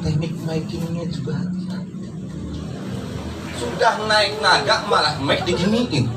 teknik makingnya juga hati-hati. Sudah naik naga malah mic diginiin.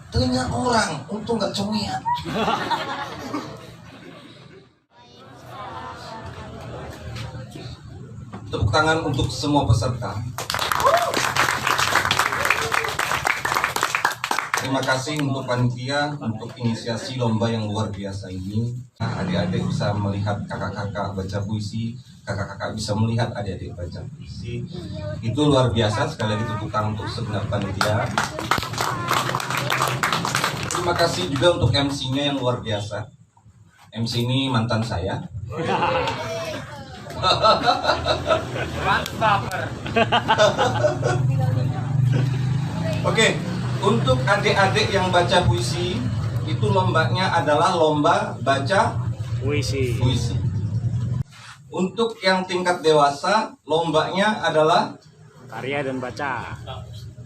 Telinga orang, untung nggak congean. Tepuk tangan untuk semua peserta. Terima kasih untuk panitia untuk inisiasi lomba yang luar biasa ini. Nah, adik-adik bisa melihat kakak-kakak baca puisi, kakak-kakak bisa melihat adik-adik baca puisi. Itu luar biasa. Sekali lagi tepuk tangan untuk segenap panitia. Terima kasih juga untuk MC-nya yang luar biasa. MC ini mantan saya. Oke. Untuk adik-adik yang baca puisi, itu lombanya adalah lomba baca puisi. Untuk yang tingkat dewasa, lombanya adalah karya dan baca,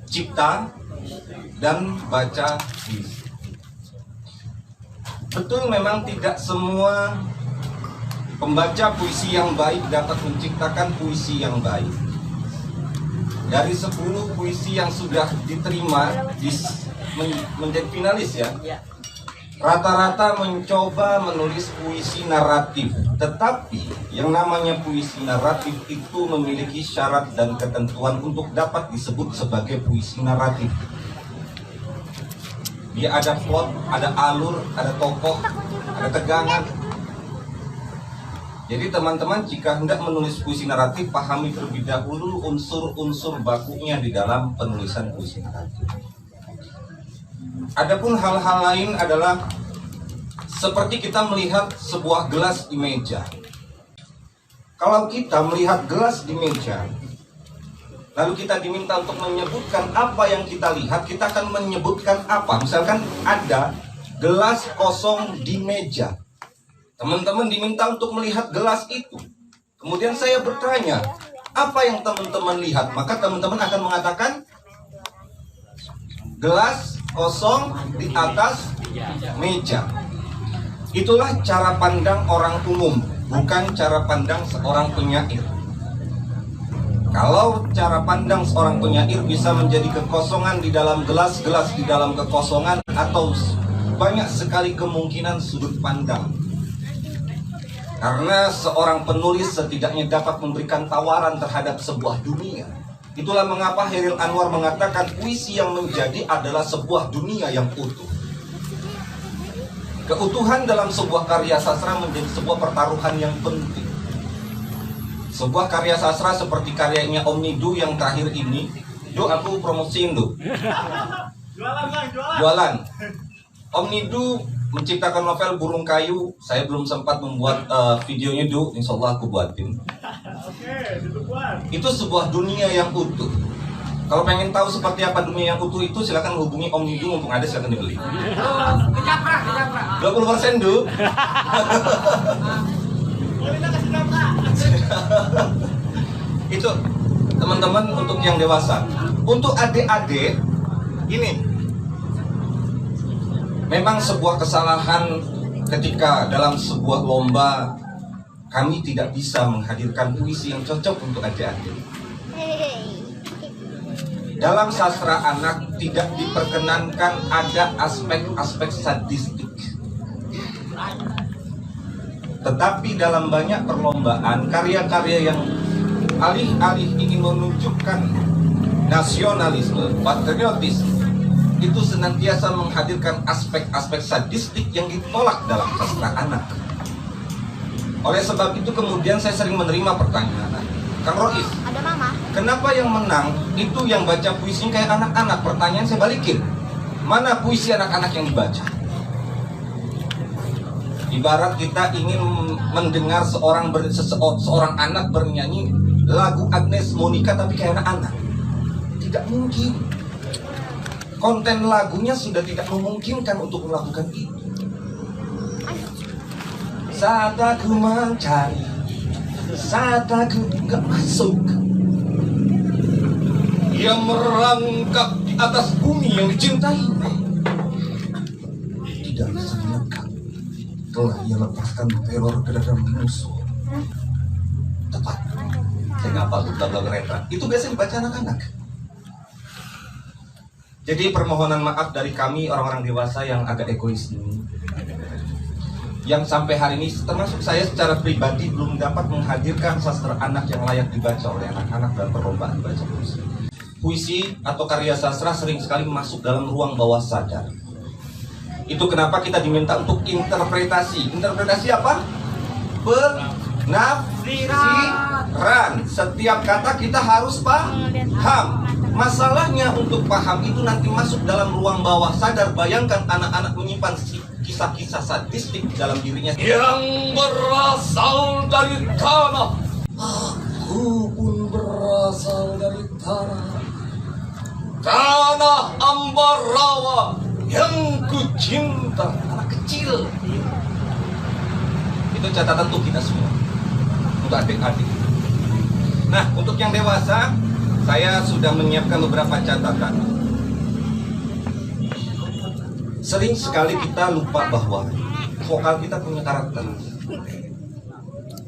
cipta dan baca puisi. Betul, memang tidak semua pembaca puisi yang baik dapat menciptakan puisi yang baik. Dari 10 puisi yang sudah diterima menjadi finalis ya, rata-rata mencoba menulis puisi naratif. Tetapi yang namanya puisi naratif itu memiliki syarat dan ketentuan untuk dapat disebut sebagai puisi naratif. Dia ada plot, ada alur, ada tokoh, ada tegangan. Jadi teman-teman jika hendak menulis puisi naratif, pahami terlebih dahulu unsur-unsur bakunya di dalam penulisan puisi naratif. Adapun hal-hal lain adalah seperti kita melihat sebuah gelas di meja. Kalau kita melihat gelas di meja, lalu kita diminta untuk menyebutkan apa yang kita lihat, kita akan menyebutkan apa. Misalkan ada gelas kosong di meja. Teman-teman diminta untuk melihat gelas itu. Kemudian saya bertanya, apa yang teman-teman lihat? Maka teman-teman akan mengatakan, gelas kosong di atas meja. Itulah cara pandang orang umum, bukan cara pandang seorang penyair. Kalau cara pandang seorang penyair bisa menjadi kekosongan di dalam gelas, gelas di dalam kekosongan, atau banyak sekali kemungkinan sudut pandang. Karena seorang penulis setidaknya dapat memberikan tawaran terhadap sebuah dunia. Itulah mengapa Chairil Anwar mengatakan puisi yang menjadi adalah sebuah dunia yang utuh. Keutuhan dalam sebuah karya sastra menjadi sebuah pertaruhan yang penting. Sebuah karya sastra seperti karyanya Om Nidu yang terakhir ini, Do, aku promosiin Do. Jualan. Om Nidu menciptakan novel Burung Kayu. Saya belum sempat membuat videonya Do, insya Allah aku buatin. Itu sebuah dunia yang utuh. Kalau pengen tahu seperti apa dunia yang utuh itu, silakan hubungi Om Nidu, mumpung ada silakan dibeli. Kecaprak. 20% Do. Itu teman-teman untuk yang dewasa. Untuk adik-adik ini memang sebuah kesalahan ketika dalam sebuah lomba kami tidak bisa menghadirkan puisi yang cocok untuk adik-adik. Dalam sastra anak tidak diperkenankan ada aspek-aspek sadistik. Tetapi dalam banyak perlombaan, karya-karya yang alih-alih ingin menunjukkan nasionalisme, patriotisme, itu senantiasa menghadirkan aspek-aspek sadistik yang ditolak dalam sastra anak. Oleh sebab itu kemudian saya sering menerima pertanyaan, Kang Rois, Ada mama. kenapa yang menang itu yang baca puisinya kayak anak-anak? Pertanyaan saya balikin, mana puisi anak-anak yang dibaca? Ibarat kita ingin mendengar seorang anak bernyanyi lagu Agnes Monica tapi kayak anak-anak. Tidak mungkin. Konten lagunya sudah tidak memungkinkan untuk melakukan itu. Saat aku mencari, saat aku gak masuk, ia merangkak di atas bumi yang dicintai. Tidak senyaka telah ia lepaskan teror ke dalam musuh. Tepat. apa tuh bla bla bla. Itu biasanya dibaca anak-anak. Jadi permohonan maaf dari kami orang-orang dewasa yang agak egois ini, yang sampai hari ini termasuk saya secara pribadi belum dapat menghadirkan sastra anak yang layak dibaca oleh anak-anak dalam perlombaan baca puisi. Puisi atau karya sastra sering sekali masuk dalam ruang bawah sadar. Itu kenapa kita diminta untuk interpretasi. Interpretasi apa? Penafsiran. Setiap kata kita harus paham. Masalahnya untuk paham itu nanti masuk dalam ruang bawah sadar. Bayangkan anak-anak menyimpan kisah-kisah sadistik dalam dirinya yang berasal dari tanah. Aku pun berasal dari tanah Ambarawa yang ku cinta. Anak kecil. Itu catatan untuk kita semua, untuk adik-adik. Nah, untuk yang dewasa, saya sudah menyiapkan beberapa catatan. Sering sekali kita lupa bahwa vokal kita punya karakter.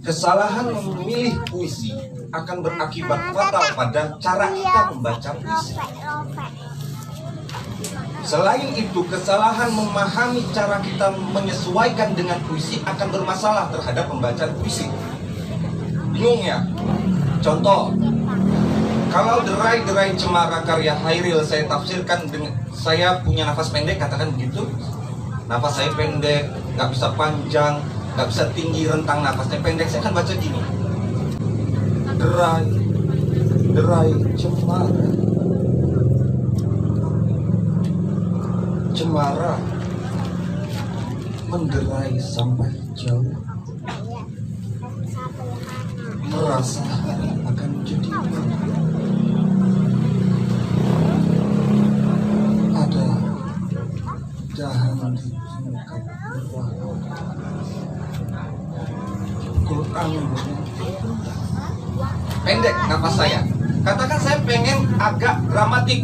Kesalahan memilih puisi akan berakibat fatal pada cara kita membaca puisi. Selain itu, kesalahan memahami cara kita menyesuaikan dengan puisi akan bermasalah terhadap pembacaan puisi. Bingung ya? Contoh, kalau Derai-Derai Cemara karya Hairil saya tafsirkan dengan saya punya nafas pendek, katakan begitu. Nafas saya pendek, nggak bisa panjang, nggak bisa tinggi, rentang nafasnya pendek. Saya akan baca gini. Derai Cemara, Cemara menderai sampai jauh, merasa hari akan jadi ada dahan di tingkat bawah. Quran pendek nafas saya. Katakan saya pengen agak dramatik,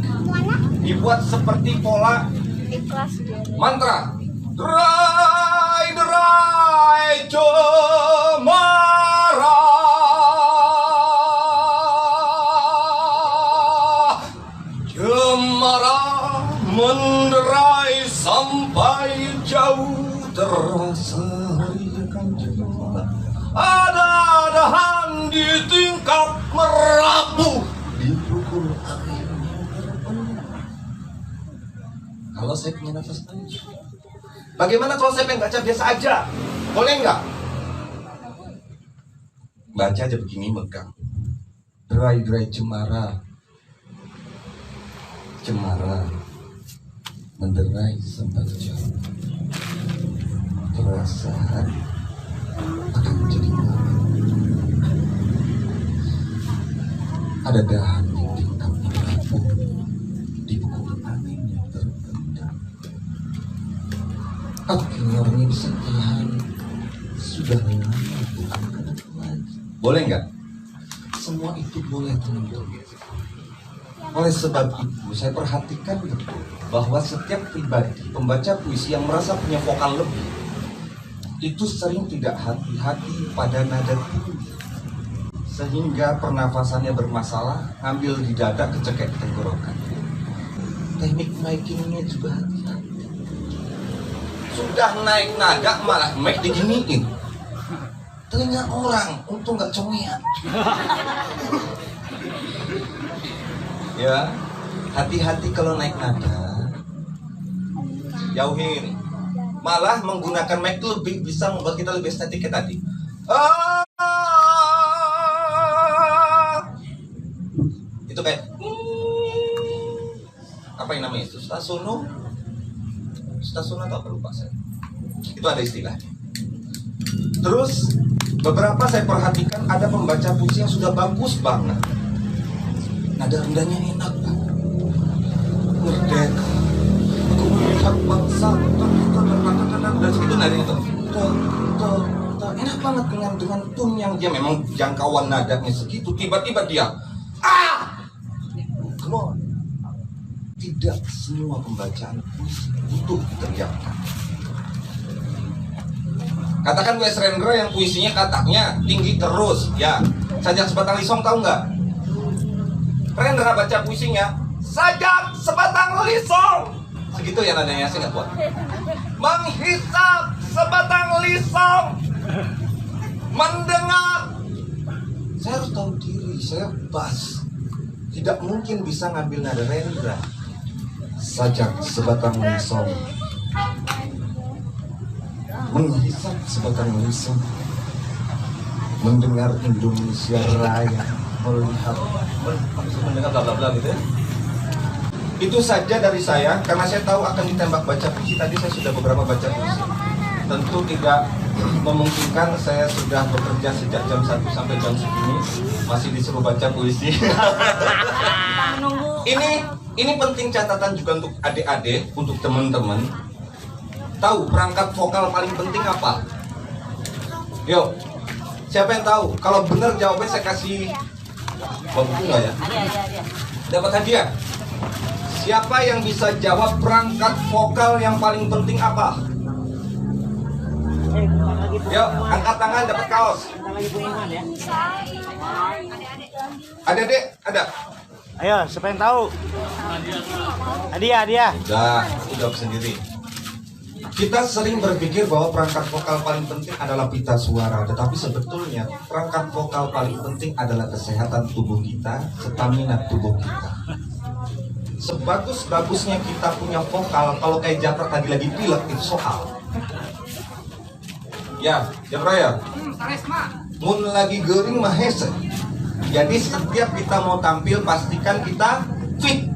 dibuat seperti pola mantra. Derai-derai cemara, cemara menderai sampai jauh, terasa hari akan tiba. Ada dahan di tingkat merapu, dipukul angin. Kalau saya punya nafas panjang, bagaimana kalau saya pengen baca biasa aja? Boleh nggak? Baca aja begini, megang. Derai-derai cemara, cemara menderai sampai jauh, terasa hari akan jadi malam. Ada dahan di tingkat merapu, dipukul angin yang terpendam. Akhirnya kesedihan sudah lama bukan ketemu lagi. Boleh nggak? Semua itu boleh, teman-teman. Oleh sebab itu, saya perhatikan betul bahwa setiap pribadi pembaca puisi yang merasa punya vokal lebih itu sering tidak hati-hati pada nada tinggi, sehingga pernafasannya bermasalah, ngambil di dada, kecekek tenggorokan. Teknik naikingnya juga hati-hati. Sudah naik nada malah mic diginiin. Telinga orang, untung nggak congean. Ya, hati-hati kalau naik nada. Jauhin. Malah menggunakan mic itu lebih bisa membuat kita lebih estetik kayak tadi. Itu kayak apa yang namanya itu? Stasono atau apa lupa saya. Itu ada istilahnya. Terus beberapa saya perhatikan ada pembaca puisi yang sudah bagus banget. Nada rendahnya enak banget. Merdeka, aku melihat bangsa dan segitu nadanya tuh. Enak banget dengan tune yang dia memang jangkauan nadanya segitu. Tiba-tiba dia come on. Tidak semua pembacaan puisi butuh diteriakkan. Katakan Wes Rendra yang puisinya kataknya tinggi terus. Ya, Sajak Sebatang Lisong tahu nggak? Rendra baca puisinya, sajak sebatang lisong. Segitu ya nadanya, saya nggak kuat. Menghisap sebatang lisong, mendengar. Saya harus tahu diri, saya bass. Tidak mungkin bisa ngambil nada Rendra. Sajak sebatang lisong, menghisap sebatang lisong, mendengar Indonesia Raya, melihat mendengar bla bla bla gitu ya. Itu saja dari saya, karena saya tahu akan ditembak baca puisi. Tadi saya sudah beberapa baca puisi. Tentu tidak memungkinkan, saya sudah bekerja sejak jam 1 sampai jam segini masih disuruh baca puisi. Ini penting catatan juga untuk adik-adik, untuk teman-teman. Tahu perangkat vokal paling penting apa? Yuk, siapa yang tahu? Kalau benar jawabnya saya kasih buku nggak ya? Dapat hadiah. Siapa yang bisa jawab perangkat vokal yang paling penting apa? Yuk, angkat tangan dapat kaos. Adik-adik, ada? Ayo, siapa yang tahu? Hadiah. Udah, aku jawab sendiri. Kita sering berpikir bahwa perangkat vokal paling penting adalah pita suara, tetapi sebetulnya perangkat vokal paling penting adalah kesehatan tubuh kita, stamina tubuh kita. Sebagus-bagusnya kita punya vokal, kalau kayak Japra tadi lagi pilek itu soal. Ya, Japra ya. Mun lagi gering mahese. Jadi setiap kita mau tampil pastikan kita fit.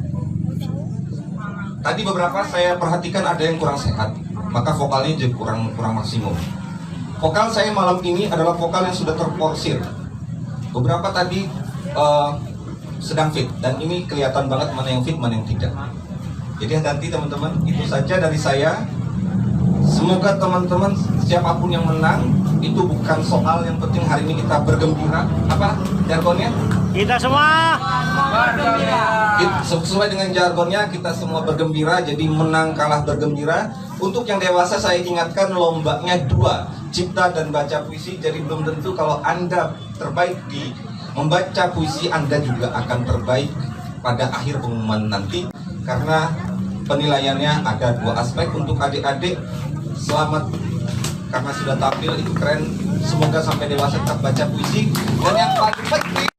Tadi beberapa saya perhatikan ada yang kurang sehat, maka vokalnya jadi kurang maksimum. Vokal saya malam ini adalah vokal yang sudah terporsir. Beberapa tadi sedang fit, dan ini kelihatan banget mana yang fit, mana yang tidak. Jadi hati-hati teman-teman, itu saja dari saya. Semoga teman-teman siapapun yang menang, itu bukan soal, yang penting hari ini kita bergembira. Apa jargonnya? Kita semua Sesuai dengan jargonnya, kita semua bergembira. Jadi menang kalah bergembira. Untuk yang dewasa saya ingatkan lombanya 2, cipta dan baca puisi. Jadi belum tentu kalau Anda terbaik di membaca puisi, Anda juga akan terbaik pada akhir pengumuman nanti. Karena penilaiannya ada 2 aspek. Untuk adik-adik, selamat karena sudah tampil, itu keren. Semoga sampai dewasa tetap baca puisi. Dan yang paling penting,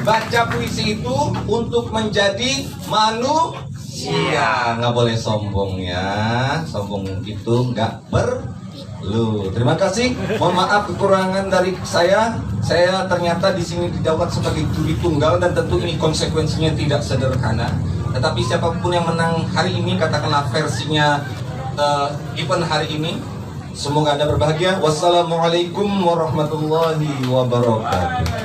baca puisi itu untuk menjadi manusia. Nggak boleh sombong ya. Sombong itu nggak perlu. Terima kasih. Mohon maaf kekurangan dari saya. Saya ternyata di sini didaulat sebagai juri tunggal, dan tentu ini konsekuensinya tidak sederhana. Tetapi siapapun yang menang hari ini, katakanlah versinya event hari ini, semoga Anda berbahagia. Wassalamualaikum warahmatullahi wabarakatuh.